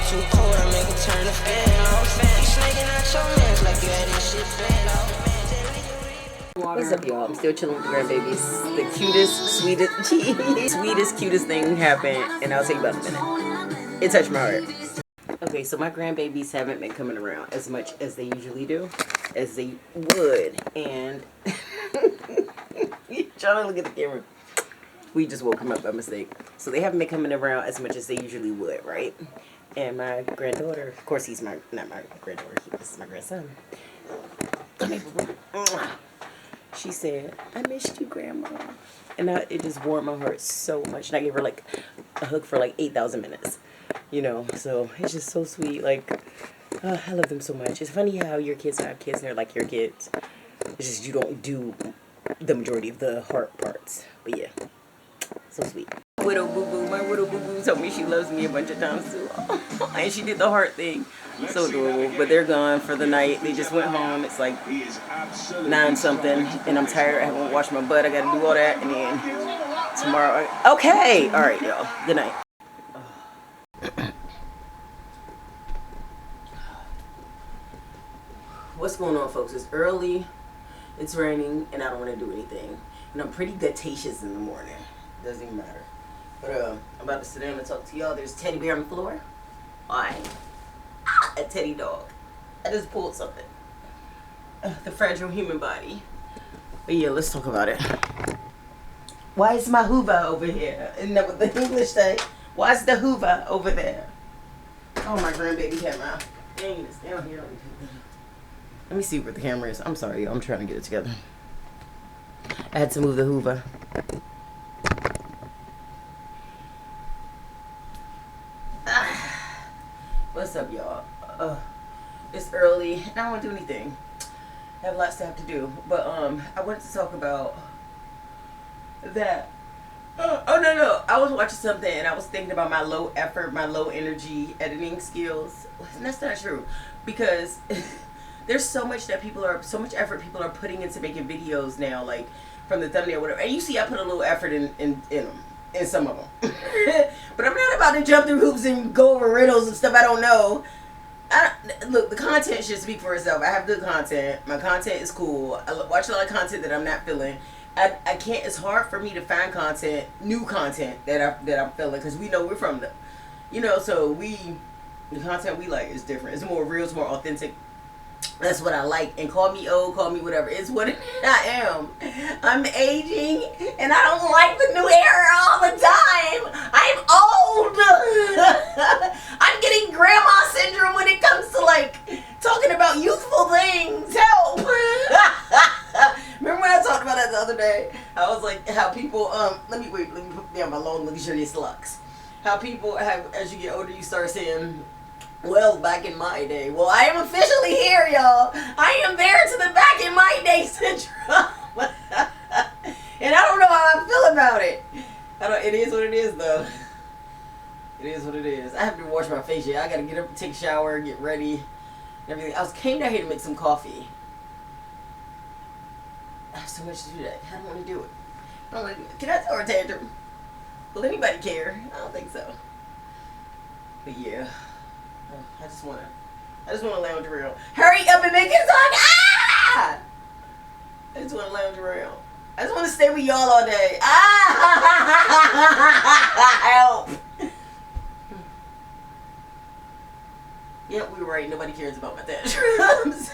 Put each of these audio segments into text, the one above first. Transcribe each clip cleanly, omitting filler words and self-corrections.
too cold, I make it turn to fan off. You snaking out your mans like you had this shit planned out. What's up, y'all? I'm still chilling with the grandbabies. The cutest, sweetest, cutest thing happened, and I'll tell you about it in a minute. It touched my heart. Okay, so my grandbabies haven't been coming around as much as they usually do, as they would, and you trying to look at the camera. We just woke him up by mistake. So they haven't been coming around as much as they usually would, right? And my granddaughter, of course, he's not my granddaughter. This is my grandson. Come here, boo-boo. She said, "I missed you, Grandma," and it just warmed my heart so much. And I gave her like a hug for like 8,000 minutes, you know. So it's just so sweet. Like, I love them so much. It's funny how your kids have kids and they're like your kids. It's just you don't do the majority of the heart parts. But yeah, so sweet. Widow Boo Boo, my Widow Boo Boo told me she loves me a bunch of times too, and she did the heart thing. So adorable. But they're gone for the night. They just went home. It's like 9 something, and I'm tired. I haven't washed my butt. I got to do all that, and then tomorrow. Okay, all right, y'all. Good night. What's going on, folks? It's early. It's raining, and I don't want to do anything. And I'm pretty gutatious in the morning. Doesn't even matter. But I'm about to sit down and talk to y'all. There's a teddy bear on the floor. Why? A teddy dog. I just pulled something. The fragile human body. But yeah, let's talk about it. Why is my Hoover over here? Isn't that what the English say? Why is the Hoover over there? Oh, my grandbaby came out. Dang, it's down here. Let me see where the camera is. I'm sorry, I'm trying to get it together. I had to move the Hoover. What's up, y'all? It's early, and I don't want to do anything. I have lots to have to do, but I wanted to talk about that. Oh no! I was watching something, and I was thinking about my low effort, my low energy editing skills. And that's not true, because there's so much effort people are putting into making videos now, like from the thumbnail, whatever. And you see, I put a little effort in them. In some of them. But I'm not about to jump through hoops and go over riddles and stuff I don't know. Look, the content should speak for itself. I have good content. My content is cool. I watch a lot of content that I'm not feeling. I can't. It's hard for me to find new content that I'm feeling, because we know we're from the, so the content we like is different. It's more real. It's more authentic. That's what I like. And call me old, call me whatever. It's what I am. I'm aging, and I don't like the new era all the time. I'm old. I'm getting grandma syndrome when it comes to like talking about youthful things. Help. Remember when I talked about that the other day? I was like, how people let me put down my long luxurious lux. How people have, as you get older, you start saying, well, back in my day. Well, I am officially here, y'all. I am there to the back in my day syndrome. And I don't know how I feel about it. It is what it is, though. It is what it is. I haven't washed my face yet. I gotta get up, take a shower, get ready, and everything. Came down here to make some coffee. I have so much to do today. I don't want to do it. Can I throw a tantrum? Will anybody care? I don't think so. But yeah. I just wanna lounge around. Hurry up and make it talk. Ah! I just wanna lounge around. I just wanna stay with y'all all day. Ah! Help! Yep, we were right. Nobody cares about my tantrums.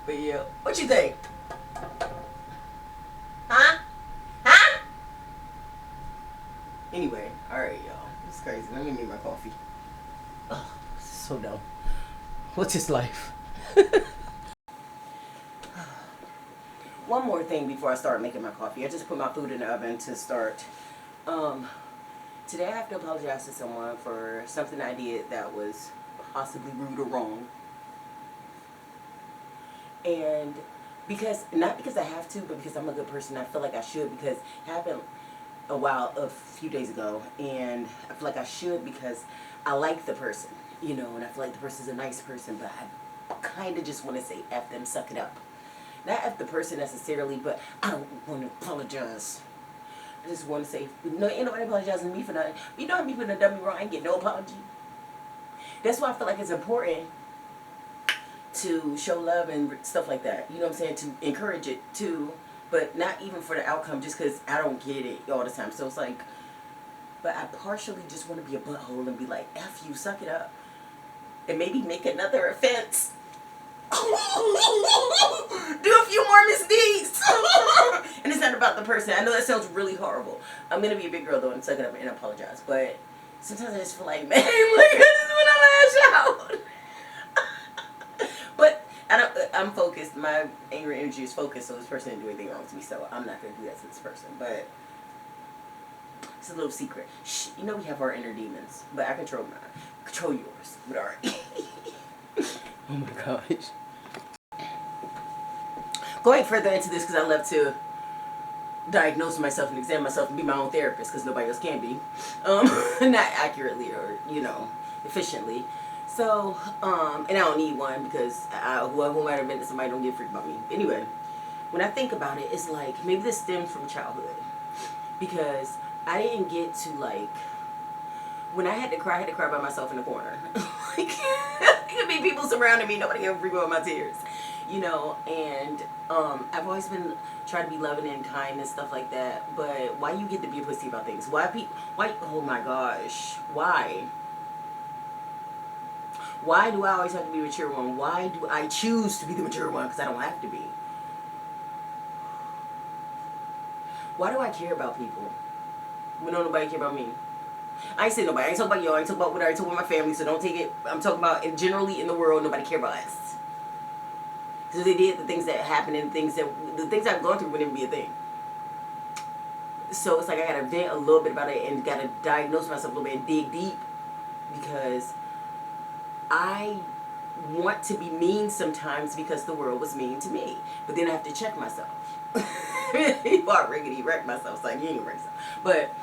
But yeah, what you think? Huh? Anyway, all right, y'all. It's crazy. Let me make my coffee. Ugh. So dumb. What's his life? One more thing before I start making my coffee. I just put my food in the oven to start. Today I have to apologize to someone for something I did that was possibly rude or wrong. And not because I have to, but because I'm a good person. I feel like I should, because it happened a few days ago, and I feel like I should because I like the person. And I feel like the person's a nice person, but I kind of just want to say F them, suck it up. Not F the person necessarily, but I don't want to apologize. I just want to say, no, ain't nobody apologizing to me for nothing. You know me putting a dummy wrong, I ain't get no apology. That's why I feel like it's important to show love and stuff like that. You know what I'm saying? To encourage it too, but not even for the outcome, just because I don't get it all the time. So it's like, but I partially just want to be a butthole and be like, F you, suck it up. And maybe make another offense. Do a few more misdeeds. And it's not about the person. I know that sounds really horrible. I'm going to be a big girl though and suck it up and apologize. But sometimes I just feel like, man, look at this when I lash out. But I'm focused. My anger energy is focused, so this person didn't do anything wrong to me, so I'm not going to do that to this person. But it's a little secret. Shh, you know we have our inner demons, but I control mine. Control yours. But alright. Oh my gosh. Going further into this, because I love to diagnose myself and examine myself and be my own therapist, because nobody else can be. Not accurately or, efficiently. So, and I don't need one because who might have been to somebody don't give a freak about me. Anyway, when I think about it, it's like maybe this stems from childhood. Because I didn't get to when I had to cry by myself in the corner. It could be people surrounding me, nobody ever freak about my tears. And I've always been trying to be loving and kind and stuff like that. But why you get to be a pussy about things? Why, oh my gosh, why? Why do I always have to be the mature one? Why do I choose to be the mature one? Because I don't have to be. Why do I care about people when don't nobody care about me? I ain't saying nobody. I ain't talking about y'all. I ain't talking about what I talk about my family. So don't take it. I'm talking about generally in the world, nobody care about us. Because they did the things that happened and the things I've gone through wouldn't even be a thing. So it's like I got to vent a little bit about it and got to diagnose myself a little bit and dig deep. Because I want to be mean sometimes because the world was mean to me. But then I have to check myself. I riggedy wreck myself. It's like, you ain't wreck yourself. But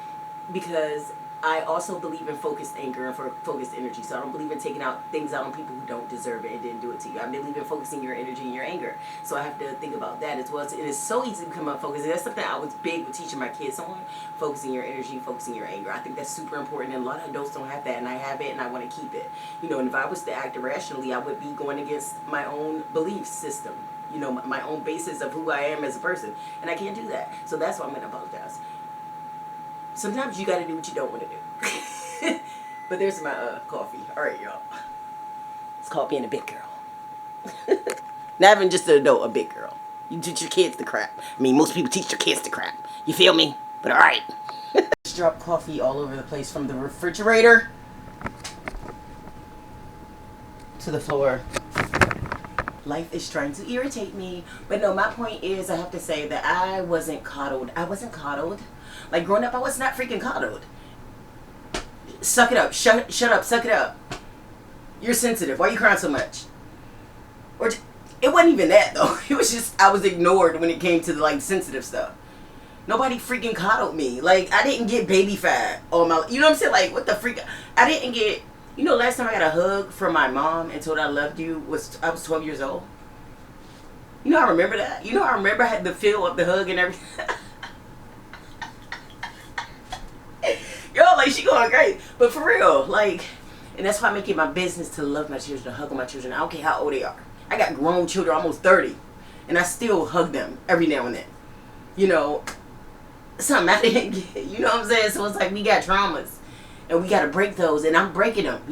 because I also believe in focused anger and focused energy. So I don't believe in taking things out on people who don't deserve it and didn't do it to you. I believe in focusing your energy and your anger. So I have to think about that as well. And it's so easy to become unfocused. And that's something I was big with teaching my kids on. Focusing your energy, focusing your anger. I think that's super important. And a lot of adults don't have that. And I have it and I want to keep it. And if I was to act irrationally, I would be going against my own belief system. My own basis of who I am as a person. And I can't do that. So that's why I'm going to apologize. Sometimes you got to do what you don't want to do. But there's my coffee. All right, y'all. It's called being a big girl. Not even just an adult, a big girl. You teach your kids the crap. I mean, most people teach their kids the crap. You feel me? But all right. Just dropped coffee all over the place from the refrigerator to the floor. Life is trying to irritate me. But no, my point is I have to say that I wasn't coddled. Like growing up, I was not freaking coddled. Suck it up. Shut up. Suck it up. You're sensitive. Why are you crying so much? Or it wasn't even that though. It was just I was ignored when it came to the sensitive stuff. Nobody freaking coddled me. Like I didn't get baby fat all my. You know what I'm saying? Like what the freak? I didn't get. Last time I got a hug from my mom and told I loved you I was 12 years old. I remember that. I remember I had the feel of the hug and everything. Yo, she going great. But for real, and that's why I make it my business to love my children, to hug my children. I don't care how old they are. I got grown children, almost 30. And I still hug them every now and then. Something I didn't get. You know what I'm saying? So it's like we got traumas. And we got to break those. And I'm breaking them,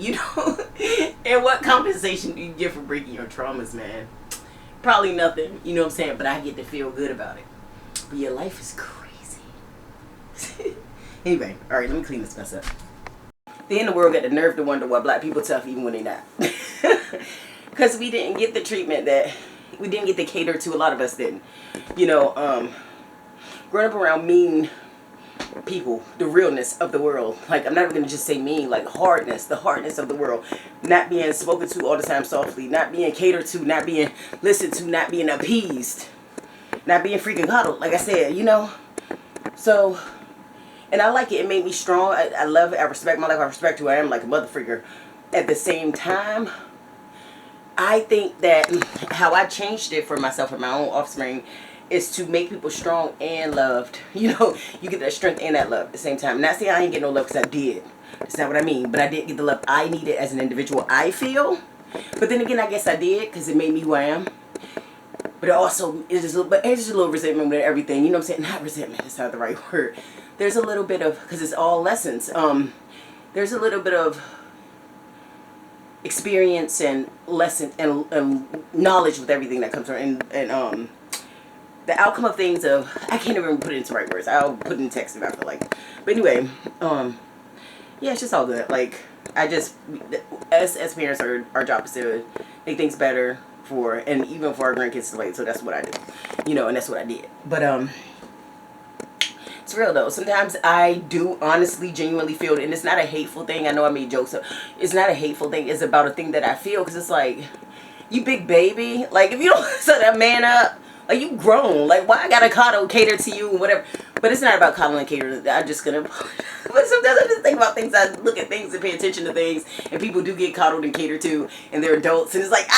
And what compensation do you get for breaking your traumas, man? Probably nothing. You know what I'm saying? But I get to feel good about it. But your life is crazy. Anyway, all right, let me clean this mess up. Then the world got the nerve to wonder why black people tough even when they not. Because we didn't get the treatment that we didn't get to cater to. A lot of us didn't. Growing up around mean people, the realness of the world. I'm not going to just say mean, the hardness of the world. Not being spoken to all the time softly. Not being catered to. Not being listened to. Not being appeased. Not being freaking coddled, like I said, So... And I like it. It made me strong. I love it. I respect my life. I respect who I am like a mother figure. At the same time, I think that how I changed it for myself and my own offspring is to make people strong and loved. You know, you get that strength and that love at the same time. Not saying I ain't get no love because I did. That's not what I mean. But I did get the love I needed as an individual, I feel. But then again, I guess I did because it made me who I am. But it also is just, it's just a little resentment with everything. You know what I'm saying? Not resentment. That's not the right word. There's a little bit of, because it's all lessons. There's a little bit of experience and lesson and knowledge with everything that comes from, and the outcome of things of, I can't even put it into right words. I'll put it in text if I feel like. But anyway, yeah, it's just all good. Like, I just, as parents, our job is to make things better for, and even for our grandkids to wait. So that's what I do, you know, and that's what I did. But it's real though. Sometimes I do honestly, genuinely feel it, and it's not a hateful thing. I know I made jokes. So it's not a hateful thing. It's about a thing that I feel, because it's like, you big baby. Like, if you don't set that man up, like, you grown. Like, why I gotta coddle, cater to you, whatever. But it's not about coddling and cater. I'm just gonna. But sometimes I just think about things. I look at things and pay attention to things, and people do get coddled and catered to, and they're adults, and it's like,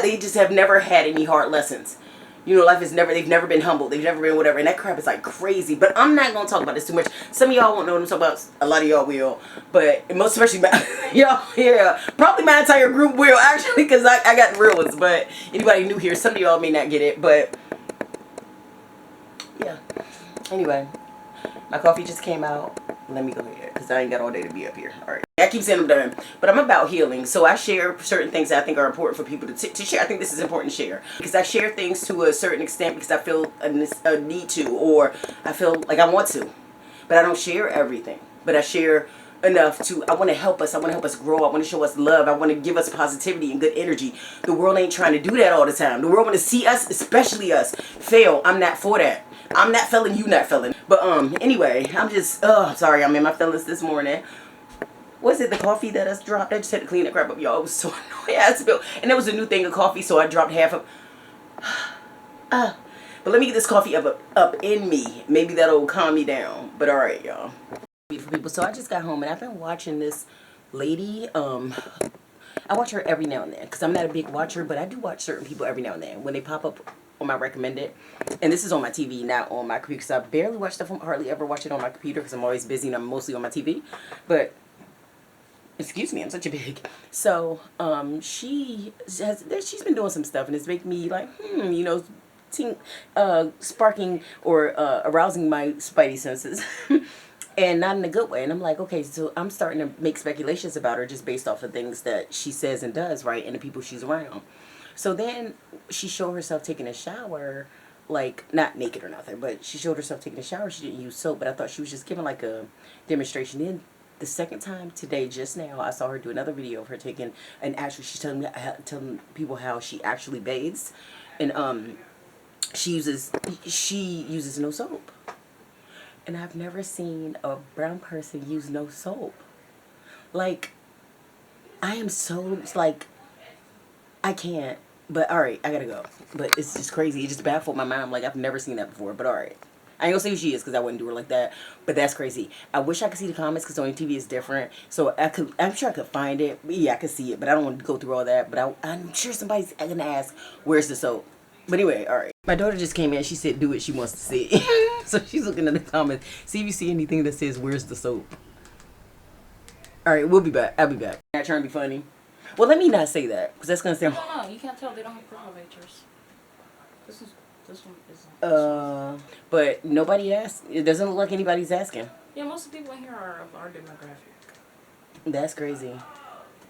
they just have never had any hard lessons. You know, life is never, they've never been humbled. They've never been whatever. And that crap is like crazy. But I'm not going to talk about this too much. Some of y'all won't know what I'm talking about. A lot of y'all will. But most especially y'all, yeah. Probably my entire group will, actually, because I got real ones. But anybody new here, some of y'all may not get it. But yeah. Anyway, my coffee just came out. Let me go ahead, because I ain't got all day to be up here. All right. I keep saying I'm done, but I'm about healing. So I share certain things that I think are important for people to share. I think this is important to share, because I share things to a certain extent because I feel a need to, or I feel like I want to. But I don't share everything. But I share enough to, I want to help us. I want to help us grow. I want to show us love. I want to give us positivity and good energy. The world ain't trying to do that all the time. The world want to see us, especially us, fail. I'm not for that. I'm not failing, you not failing. But anyway, I'm just, sorry, I'm in my feelings this morning. Was it the coffee that I dropped? I just had to clean that crap up, y'all. It was so annoying. I spilled. And there was a new thing of coffee, so I dropped half of. But let me get this coffee up in me. Maybe that'll calm me down. But all right, y'all. Beautiful people. So I just got home, and I've been watching this lady. I watch her every now and then, because I'm not a big watcher, but I do watch certain people every now and then when they pop up on my recommended. And this is on my TV, not on my computer, because I barely watch stuff. Hardly ever watch it on my computer because I'm always busy and I'm mostly on my TV. But excuse me, I'm such a big. So she's been doing some stuff, and it's making me like, you know, sparking or arousing my spidey senses. And not in a good way. And I'm like, okay, so I'm starting to make speculations about her just based off of things that she says and does, right, and the people she's around. So then she showed herself taking a shower, like, not naked or nothing, but she showed herself taking a shower. She didn't use soap, but I thought she was just giving like a demonstration. Then the second time today, just now, I saw her do another video of her taking an actual, she's telling people how she actually bathes. And she uses no soap. And I've never seen a brown person use no soap. Like, I am so, like, I can't. But, alright, I gotta go. But it's just crazy. It just baffled my mind. I'm like, I've never seen that before. But, alright. I ain't gonna say who she is, because I wouldn't do her like that. But that's crazy. I wish I could see the comments, because on TV is different. So, I'm sure I could find it. Yeah, I could see it. But I don't want to go through all that. But I'm sure somebody's gonna ask, where's the soap? But anyway, alright. My daughter just came in. She said, do what she wants to see. So she's looking at the comments. See if you see anything that says, where's the soap? Alright, we'll be back. I'll be back. I'm not trying to be funny. Well, let me not say that, because that's going to sound... No, you can't tell. They don't have profile pictures. This one isn't. But nobody asked. It doesn't look like anybody's asking. Yeah, most of the people in here are of our demographic. That's crazy.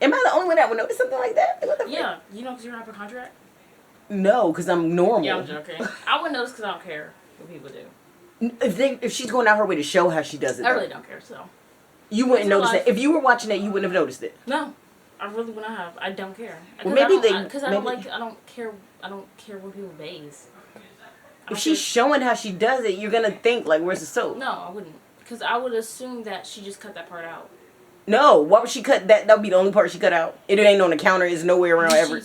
Am I the only one that would notice something like that? What the yeah, you know, because you're not a contract? No, because I'm normal. Yeah, I'm joking. I wouldn't notice because I don't care what people do. If she's going out her way to show how she does it, I really don't care, so. You wouldn't notice that. If you were watching that, you wouldn't have noticed it. No, I really wouldn't have. I don't care. Well, maybe because I don't care when people bathe. If she's showing how she does it, you're gonna think like, where's the soap? No, I wouldn't, because I would assume that she just cut that part out. No, why would she cut that? That would be the only part she cut out. It ain't on the counter. It's nowhere around ever.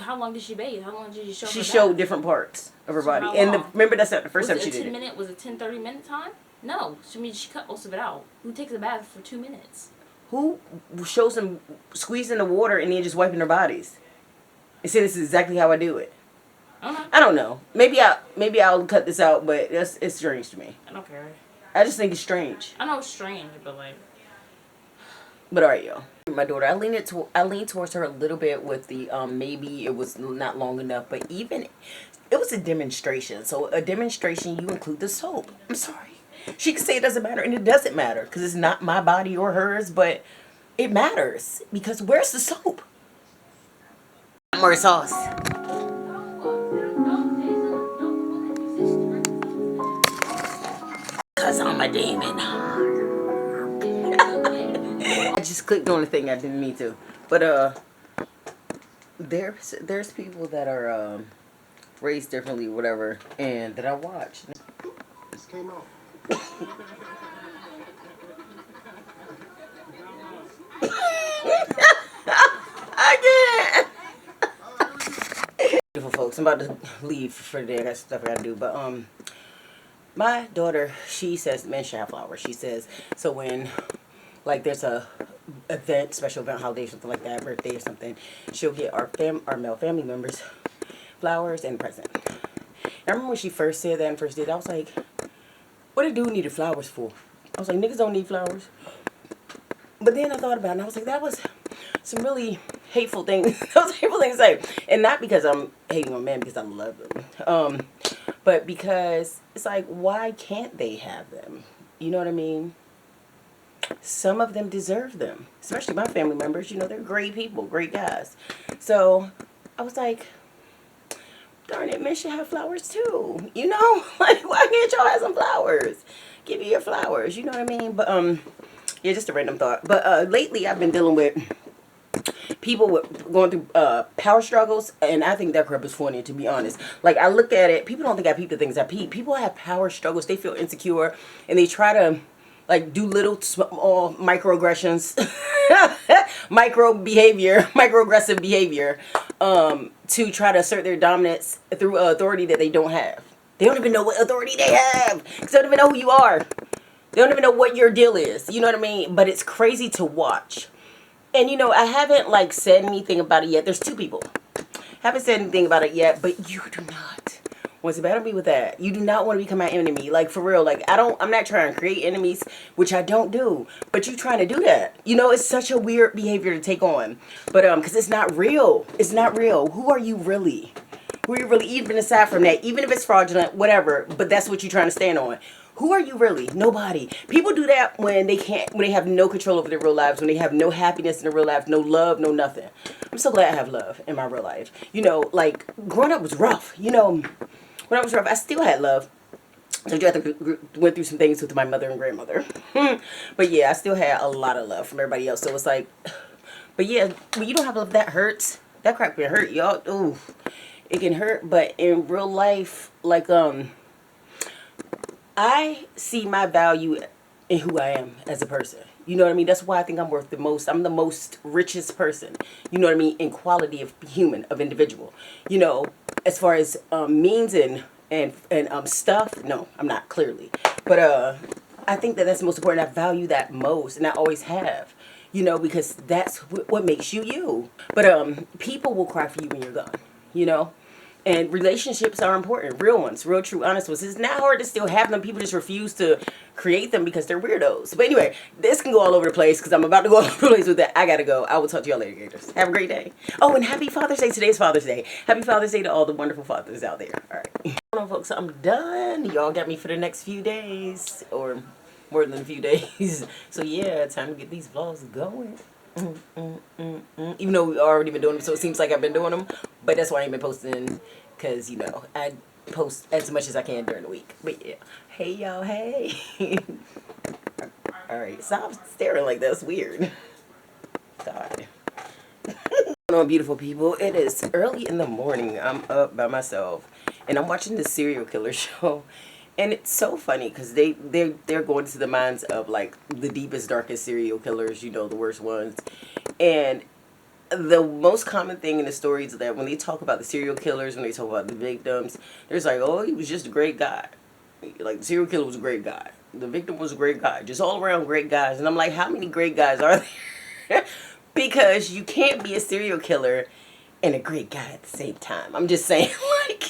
How long did she bathe? How long did she show? She showed different parts of her body. And remember, that's not the first time she did it. Was it 10-30 minute time? No, she cut most of it out. Who takes a bath for 2 minutes? Who shows them squeezing the water and then just wiping their bodies? And say this is exactly how I do it. I don't know. Maybe I'll cut this out, but it's strange to me. I don't care. I just think it's strange. I know it's strange, but like. But alright, yo. My daughter, I lean towards her a little bit with the maybe it was not long enough, but even it was a demonstration. So a demonstration, you include the soap. I'm sorry. She can say it doesn't matter, and it doesn't matter because it's not my body or hers, but it matters because where's the soap? More sauce. Cause I'm a demon. I just clicked on the thing I didn't mean to, but there's people that are raised differently, whatever, and that I watch. This came out. I can't. Beautiful folks, I'm about to leave for the day. I got stuff I gotta do, but my daughter, she says men should have flowers. She says so when like there's a event, special event, holiday, something like that, birthday or something, she'll get our male family members flowers and a present. I remember when she first said that and first did, I was like, what do dude needed flowers for? I was like, niggas don't need flowers. But then I thought about it and I was like, that was some really hateful things. That was a hateful thing to say. And not because I'm hating on men, because I love them. But because it's like, why can't they have them? You know what I mean? Some of them deserve them. Especially my family members. You know, they're great people, great guys. So I was like, darn it, men should have flowers too. You know? Like, why can't y'all have some flowers? Give me your flowers. You know what I mean? But, yeah, just a random thought. But lately I've been dealing with people going through power struggles, and I think that crap is funny, to be honest. Like, I look at it, people don't think I peep the things I peep. People have power struggles, they feel insecure, and they try to, like, do little, small microaggressions, microaggressive behavior, to try to assert their dominance through authority that they don't have. They don't even know what authority they have, because they don't even know who you are. They don't even know what your deal is. You know what I mean? But it's crazy to watch. And, you know, I haven't, like, said anything about it yet. There's two people. Haven't said anything about it yet. But you do not want to battle me with that. You do not want to become my enemy. Like, for real. Like, I'm not trying to create enemies, which I don't do. But you trying to do that. You know, it's such a weird behavior to take on. But, because it's not real. It's not real. Who are you really? Who are you really? Even aside from that. Even if it's fraudulent, whatever. But that's what you're trying to stand on. Who are you really? Nobody. People do that when they have no control over their real lives, when they have no happiness in their real lives, no love, no nothing. I'm so glad I have love in my real life. You know, like, growing up was rough. You know, when I was rough, I still had love. So I went through some things with my mother and grandmother. But yeah, I still had a lot of love from everybody else. So it's like, but yeah, when you don't have love, that hurts. That crap can hurt, y'all. Ooh, it can hurt. But in real life, like, I see my value in who I am as a person. You know what I mean? That's why I think I'm worth the most. I'm the most richest person. You know what I mean? In quality of human, of individual. You know, as far as means and stuff, no, I'm not, clearly. But I think that's the most important. I value that most, and I always have. You know, because that's what makes you you. But people will cry for you when you're gone. You know? And relationships are important. Real ones. Real, true, honest ones. It's not hard to still have them. People just refuse to create them because they're weirdos. But anyway, this can go all over the place because I'm about to go all over the place with that. I gotta go. I will talk to y'all later, Gators. Have a great day. Oh, and happy Father's Day. Today's Father's Day. Happy Father's Day to all the wonderful fathers out there. All right. Hold on, folks. I'm done. Y'all got me for the next few days. Or more than a few days. So yeah, time to get these vlogs going. Even though we've already been doing them, so it seems like I've been doing them, but that's why I ain't been posting, because, you know, I post as much as I can during the week. But yeah, hey y'all, hey. Alright, stop staring like that's weird. God. What's going on, beautiful people? It is early in the morning. I'm up by myself and I'm watching the serial killer show. And it's so funny because they're going into the minds of, like, the deepest, darkest serial killers, you know, the worst ones. And the most common thing in the stories is that when they talk about the serial killers, when they talk about the victims, there's like, oh, he was just a great guy. Like, the serial killer was a great guy. The victim was a great guy. Just all around great guys. And I'm like, how many great guys are there? Because you can't be a serial killer and a great guy at the same time. I'm just saying, like,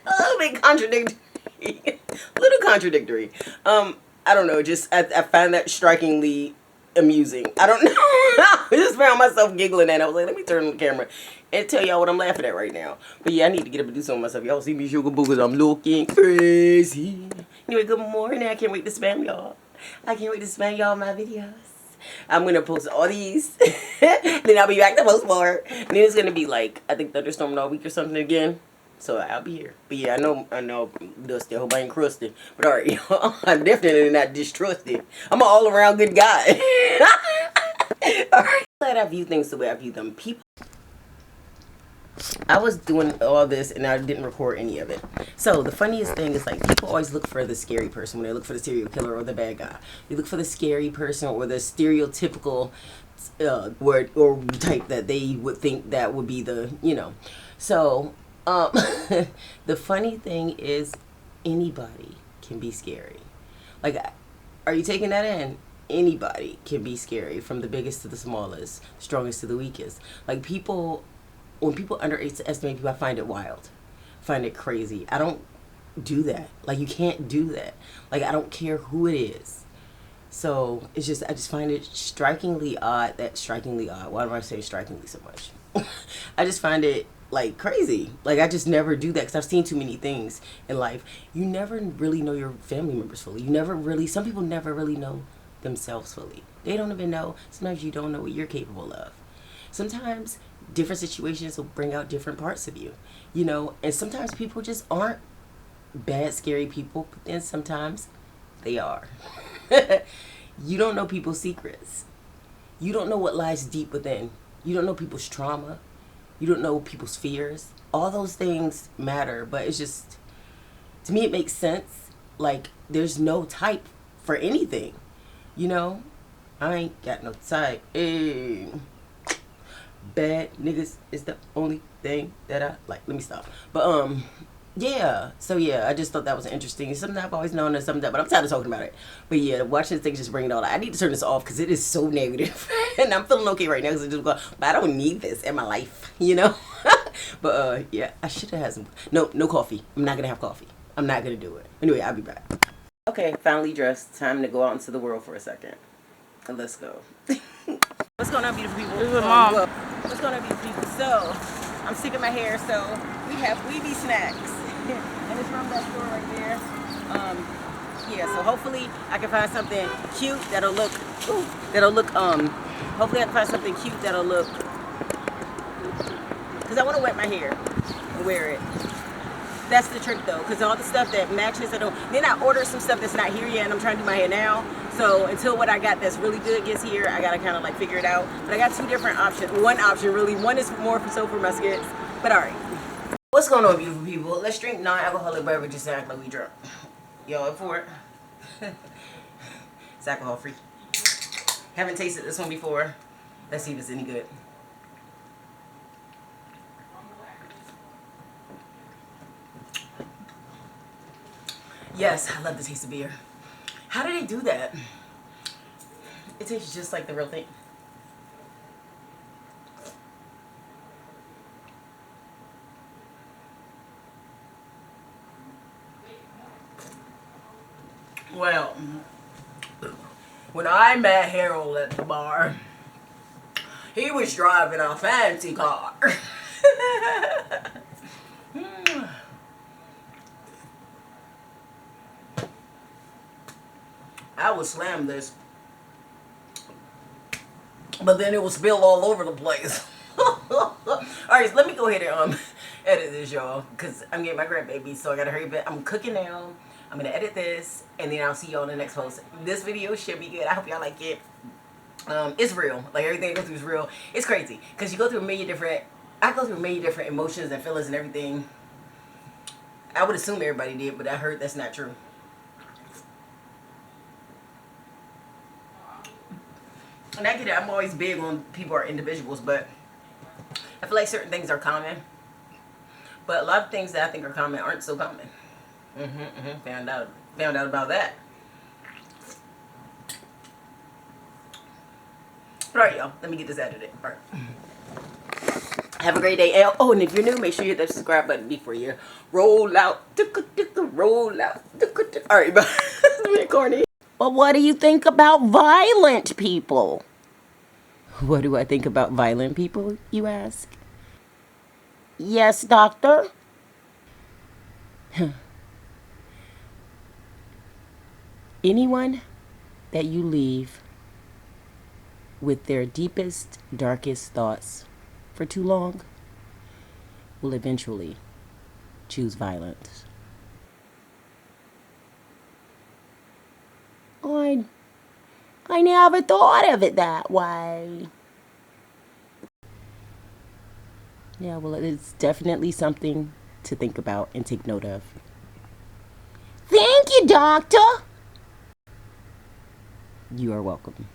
a little bit contradictory. A little contradictory. I don't know, just I find that strikingly amusing. I don't know. I just found myself giggling and I was like, let me turn on the camera and tell y'all what I'm laughing at right now. But yeah, I need to get up and do something myself. Y'all see me sugar boo because I'm looking crazy. Anyway, good morning. I can't wait to spam y'all. I can't wait to spam y'all my videos. I'm going to post all these. Then I'll be back to post more. And then it's going to be like, I think thunderstorming all week or something again. So I'll be here. But yeah, I know, Dusty. I hope I ain't crusty. But alright, y'all. I'm definitely not distrusted. I'm an all-around good guy. Alright. Glad I view things the way I view them. People. I was doing all this and I didn't record any of it. So the funniest thing is like people always look for the scary person when they look for the serial killer or the bad guy. They look for the scary person or the stereotypical word or type that they would think that would be the, you know. So the funny thing is anybody can be scary. Like, are you taking that in? Anybody can be scary, from the biggest to the smallest, strongest to the weakest. Like people, when people underestimate people, I find it wild, find it crazy. I don't do that. Like, you can't do that. Like, I don't care who it is. So it's just, I just find it strikingly odd. Why do I say strikingly so much? I just find it like crazy. Like, I just never do that because I've seen too many things in life. You never really know your family members fully. Some people never really know themselves fully. They don't even know. Sometimes you don't know what you're capable of. Sometimes different situations will bring out different parts of you, you know, and sometimes people just aren't bad, scary people, but then sometimes they are. You don't know people's secrets. You don't know what lies deep within. You don't know people's trauma. You don't know people's fears. All those things matter, but it's just, to me, it makes sense. Like, there's no type for anything, you know? I ain't got no type. Hey. Bad niggas is the only thing that I like. Let me stop. But yeah. So yeah, I just thought that was interesting. It's something I've always known and something that, but I'm tired of talking about it. But yeah, watching things just bring it all out. I need to turn this off because it is so negative. And I'm feeling okay right now because I just go, but I don't need this in my life, you know? But yeah, I should have had some. No coffee. I'm not gonna have coffee. I'm not gonna do it. Anyway, I'll be back. Okay, finally dressed. Time to go out into the world for a second. And let's go. What's going on, beautiful people? This is Mom. What's going on, beautiful people? So, I'm sick of my hair, so we have Weeby Snacks. And it's from that store right there. Yeah, so hopefully I can find something cute that'll look, hopefully I can find something cute that'll look, because I want to wet my hair and wear it. That's the trick though, because all the stuff that matches, then I ordered some stuff that's not here yet and I'm trying to do my hair now. So until what I got that's really good gets here, I gotta kind of like figure it out. But I got two different options. One option really, one is more for my skits, but alright. What's going on, beautiful people? Let's drink non-alcoholic beverages and act like we drunk. Y'all up for it? It's alcohol free. Haven't tasted this one before. Let's see if it's any good. Yes, I love the taste of beer. How do they do that? It tastes just like the real thing. Well, when I met Harold at the bar, he was driving a fancy car. I would slam this, but then it will spill all over the place. Alright, so let me go ahead and edit this, y'all, because I'm getting my grandbaby, so I gotta hurry up. I'm cooking now. I'm gonna edit this, and then I'll see y'all in the next post. This video should be good. I hope y'all like it. It's real. Like, everything I go through is real. It's crazy, because you go through I go through many different emotions and feelings and everything. I would assume everybody did, but I heard that's not true. And I get it, I'm always big on people are individuals, but I feel like certain things are common. But a lot of things that I think are common aren't so common. Found out about that. Alright, y'all, let me get this edited. Alright. Have a great day. Oh, and if you're new, make sure you hit that subscribe button before you roll out. Roll out. All right, bye. It's corny. But what do you think about violent people? What do I think about violent people, you ask? Yes, doctor? Anyone that you leave with their deepest, darkest thoughts for too long will eventually choose violence. I never thought of it that way. Yeah, well, it's definitely something to think about and take note of. Thank you, doctor. You are welcome.